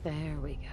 There we go.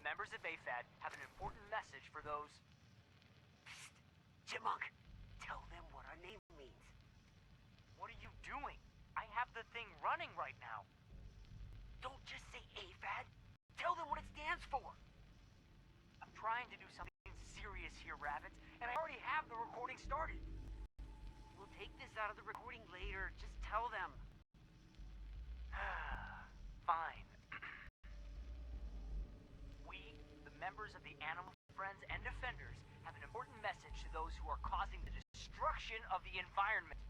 Members of AFAD have an important message for those... Psst! Chipmunk, tell them what our name means. What are you doing? I have the thing running right now. Don't just say AFAD. Tell them what it stands for. I'm trying to do something serious here, Rabbit, and I already have the recording started. We'll take this out of the recording later. Just tell them. Fine. Members of the Animal Friends and Defenders have an important message to those who are causing the destruction of the environment.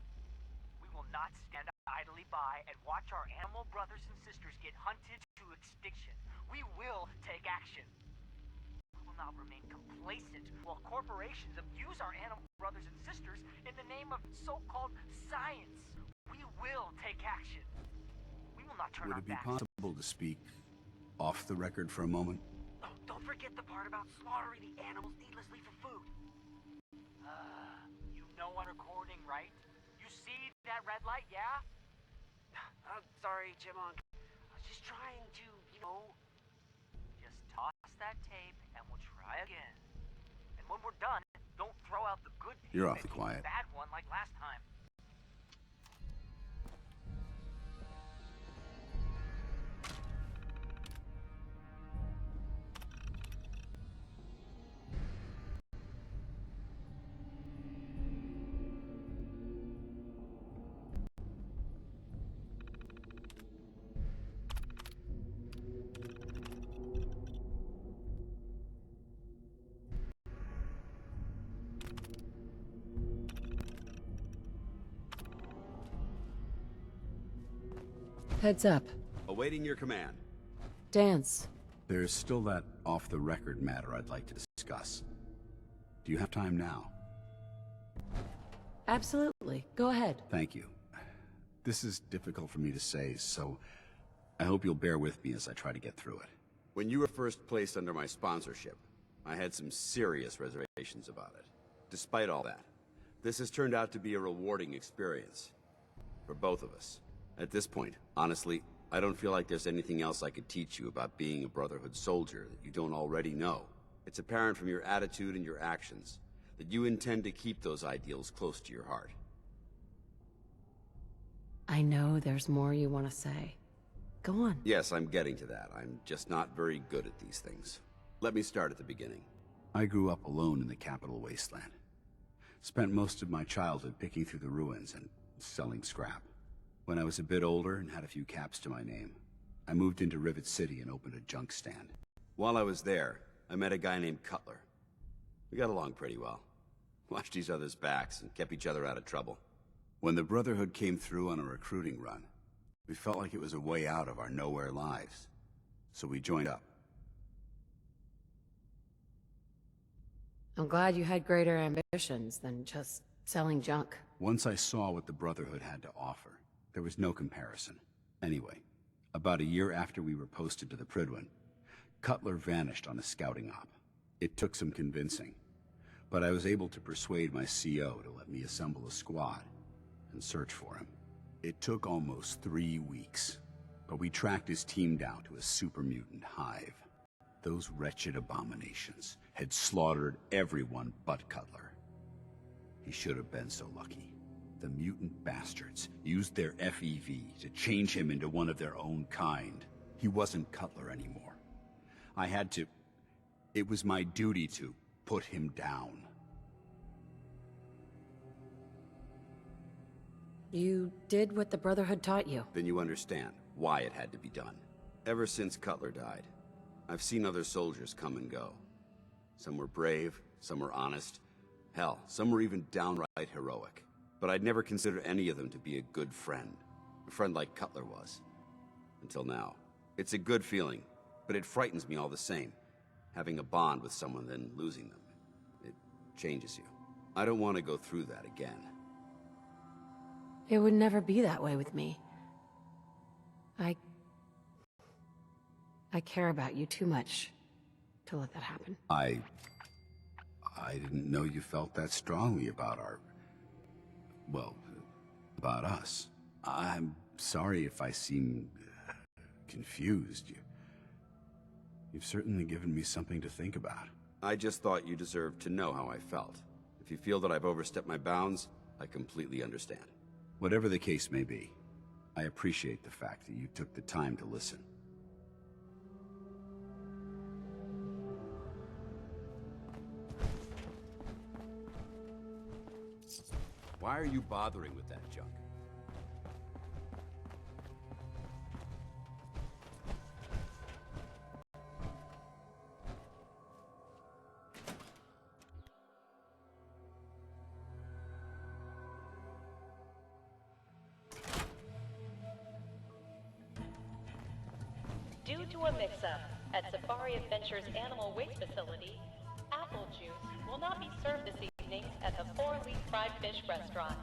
We will not stand idly by and watch our animal brothers and sisters get hunted to extinction. We will take action. We will not remain complacent while corporations abuse our animal brothers and sisters in the name of so-called science. We will take action. We will not turn our backs. Would it be possible to speak off the record for a moment? Don't forget the part about slaughtering the animals needlessly for food. You know I'm recording, right? You see that red light, yeah? I'm sorry, Chipmunk. I was just trying to, you know... Just toss that tape and we'll try again. And when we're done, don't throw out the good You're deed, awfully maybe quiet. bad one like last time. Heads up. Awaiting your command. Dance. There's still that off-the-record matter I'd like to discuss. Do you have time now? Absolutely. Go ahead. Thank you. This is difficult for me to say, so I hope you'll bear with me as I try to get through it. When you were first placed under my sponsorship, I had some serious reservations about it. Despite all that, this has turned out to be a rewarding experience. For both of us. At this point, honestly, I don't feel like there's anything else I could teach you about being a Brotherhood soldier that you don't already know. It's apparent from your attitude and your actions that you intend to keep those ideals close to your heart. I know there's more you want to say. Go on. Yes, I'm getting to that. I'm just not very good at these things. Let me start at the beginning. I grew up alone in the capital wasteland. Spent most of my childhood picking through the ruins and selling scrap. When I was a bit older and had a few caps to my name, I moved into Rivet City and opened a junk stand. While I was there, I met a guy named Cutler. We got along pretty well. Watched each other's backs and kept each other out of trouble. When the Brotherhood came through on a recruiting run, we felt like it was a way out of our nowhere lives. So we joined up. I'm glad you had greater ambitions than just selling junk. Once I saw what the Brotherhood had to offer, there was no comparison. Anyway, about a year after we were posted to the Prydwen, Cutler vanished on a scouting op. It took some convincing, but I was able to persuade my CO to let me assemble a squad and search for him. It took almost 3 weeks, but we tracked his team down to a super mutant hive. Those wretched abominations had slaughtered everyone but Cutler. He should have been so lucky. The mutant bastards used their FEV to change him into one of their own kind. He wasn't Cutler anymore. I had to... It was my duty to put him down. You did what the Brotherhood taught you. Then you understand why it had to be done. Ever since Cutler died, I've seen other soldiers come and go. Some were brave, some were honest. Hell, some were even downright heroic. But I'd never considered any of them to be a good friend. A friend like Cutler was. Until now. It's a good feeling, but it frightens me all the same. Having a bond with someone, then losing them. It changes you. I don't want to go through that again. It would never be that way with me. I care about you too much to let that happen. I didn't know you felt that strongly about about us. I'm sorry if I seem confused. You've certainly given me something to think about. I just thought you deserved to know how I felt. If you feel that I've overstepped my bounds, I completely understand. Whatever the case may be, I appreciate the fact that you took the time to listen. Why are you bothering with that junk? Due to a mix-up at Safari Adventures Animal Waste Facility, apple juice will not be served this evening at the 4-Leaf Fried Fish Restaurant.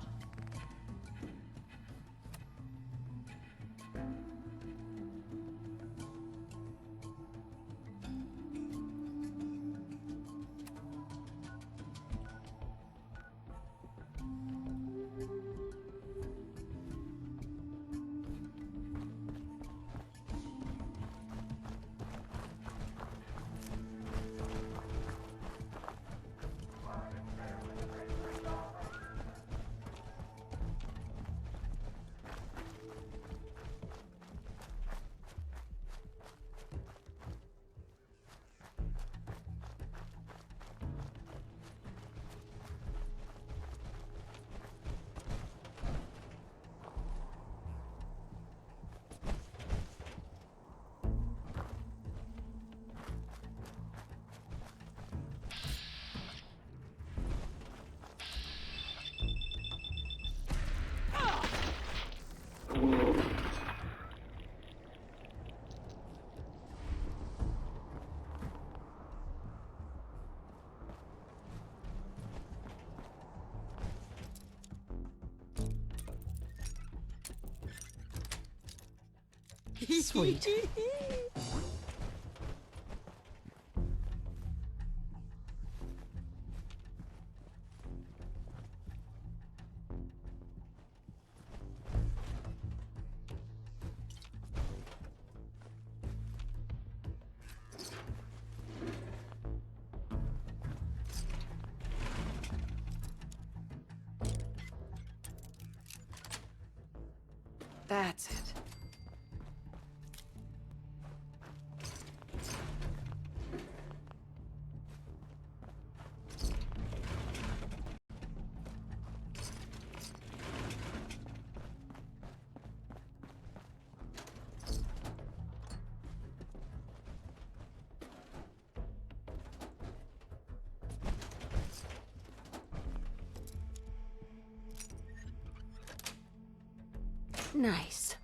Sweet. That's it. Nice.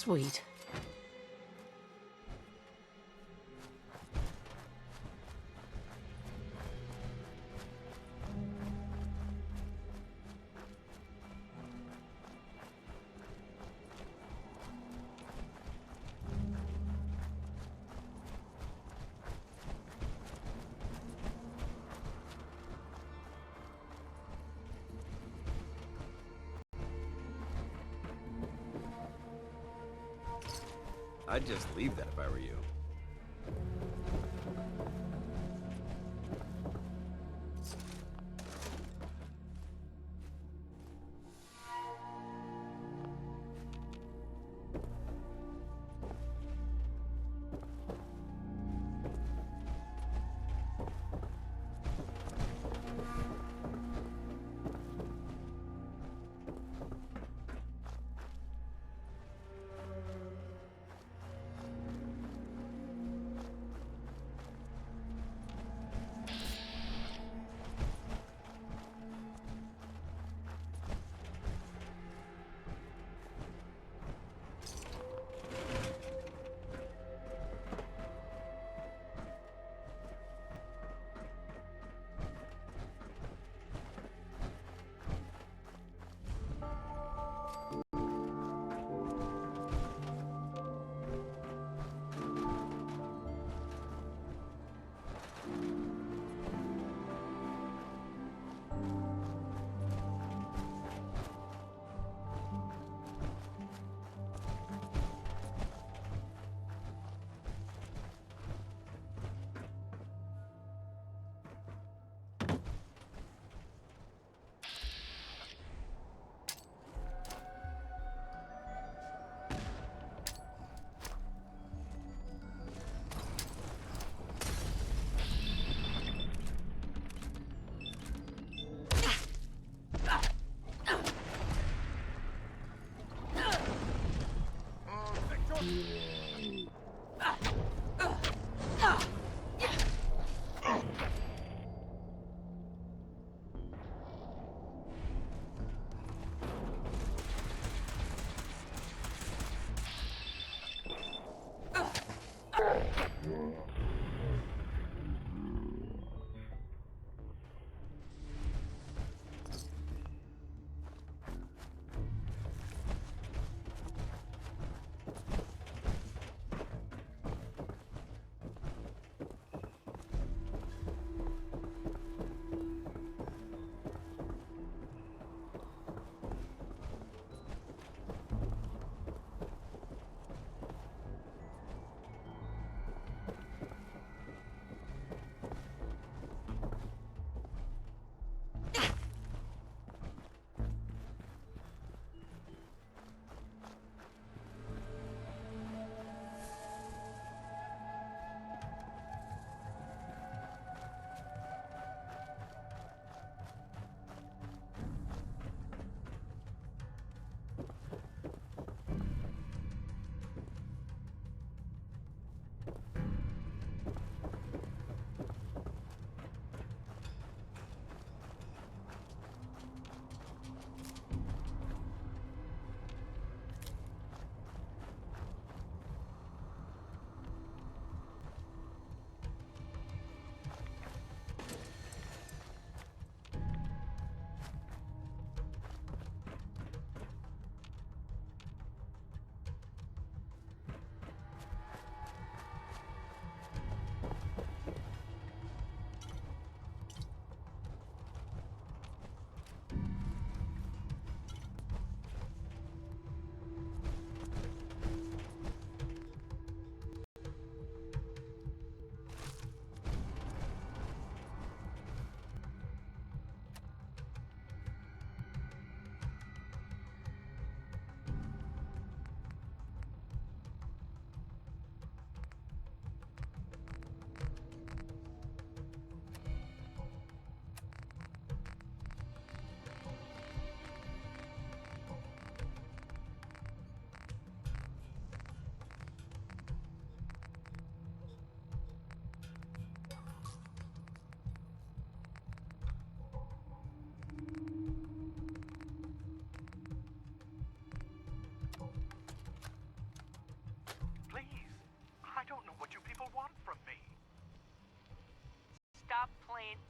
Sweet. I'd just leave that if I were you.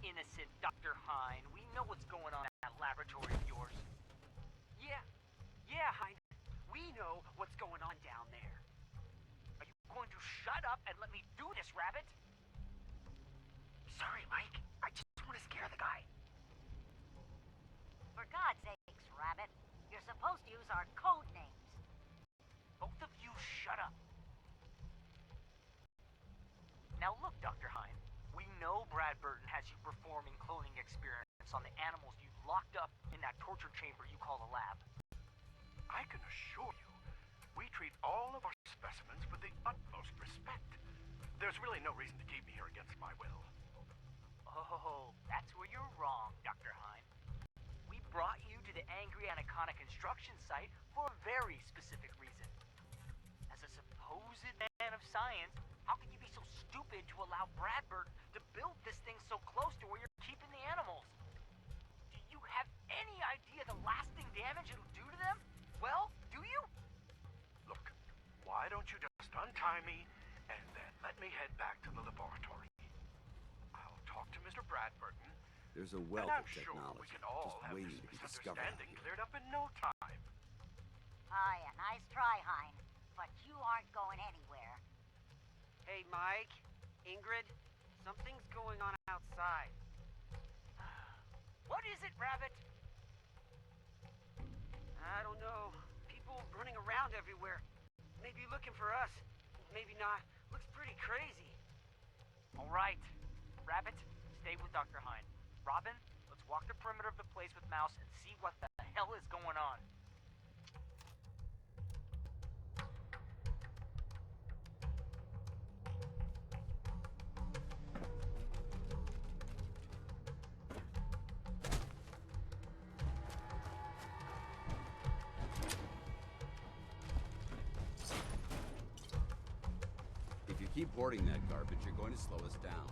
innocent, Dr. Hine. We know what's going on in that laboratory of yours. Yeah, Hein. We know what's going on down there. Are you going to shut up and let me do this, Rabbit? Sorry, Mike. I just want to scare the guy. For God's sakes, Rabbit. You're supposed to use our code names. Both of you shut up. Now look, Dr. Hine. We know Brad Burton has you performing cloning experiments on the animals you locked up in that torture chamber you call a lab. I can assure you, we treat all of our specimens with the utmost respect. There's really no reason to keep me here against my will. Oh, that's where you're wrong, Dr. Hine. We brought you to the Angry Anaconda construction site for a very specific reason. As a supposed man of science, how can you be so stupid to allow Brad Burton to build this thing so close to where you're keeping the animals? Do you have any idea the lasting damage it'll do to them? Well, do you? Look, why don't you just untie me and then let me head back to the laboratory? I'll talk to Mr. Bradburton, There's a and wealth I'm of sure technology we can all just have waiting this to be discovered out misunderstanding here. cleared up in no time. Aye, a nice try, Hein. But you aren't going anywhere. Hey, Mike, Ingrid, something's going on outside. What is it, Rabbit? I don't know. People running around everywhere. Maybe looking for us. Maybe not. Looks pretty crazy. All right. Rabbit, stay with Dr. Hine. Robin, let's walk the perimeter of the place with Mouse and see what the hell is going on. If you keep hoarding that garbage, you're going to slow us down.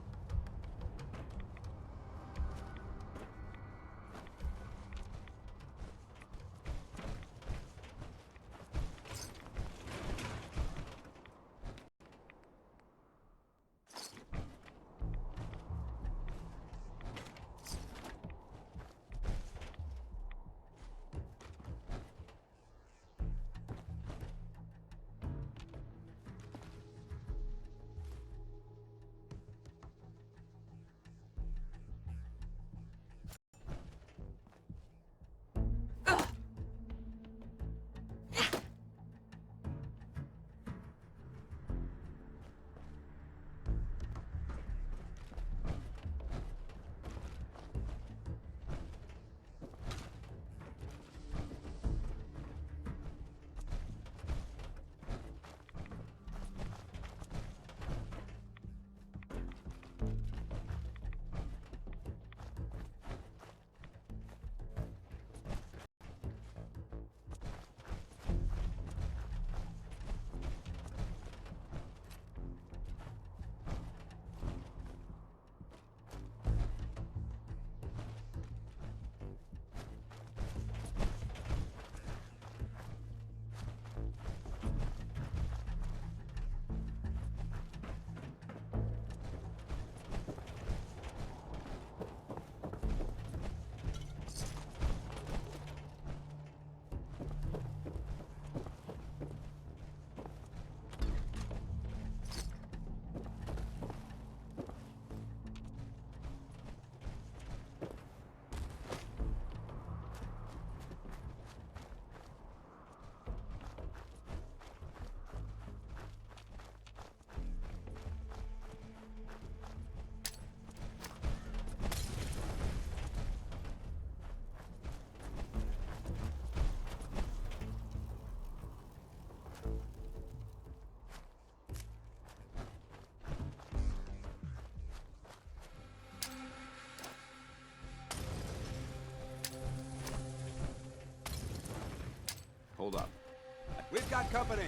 Hold up. We've got company!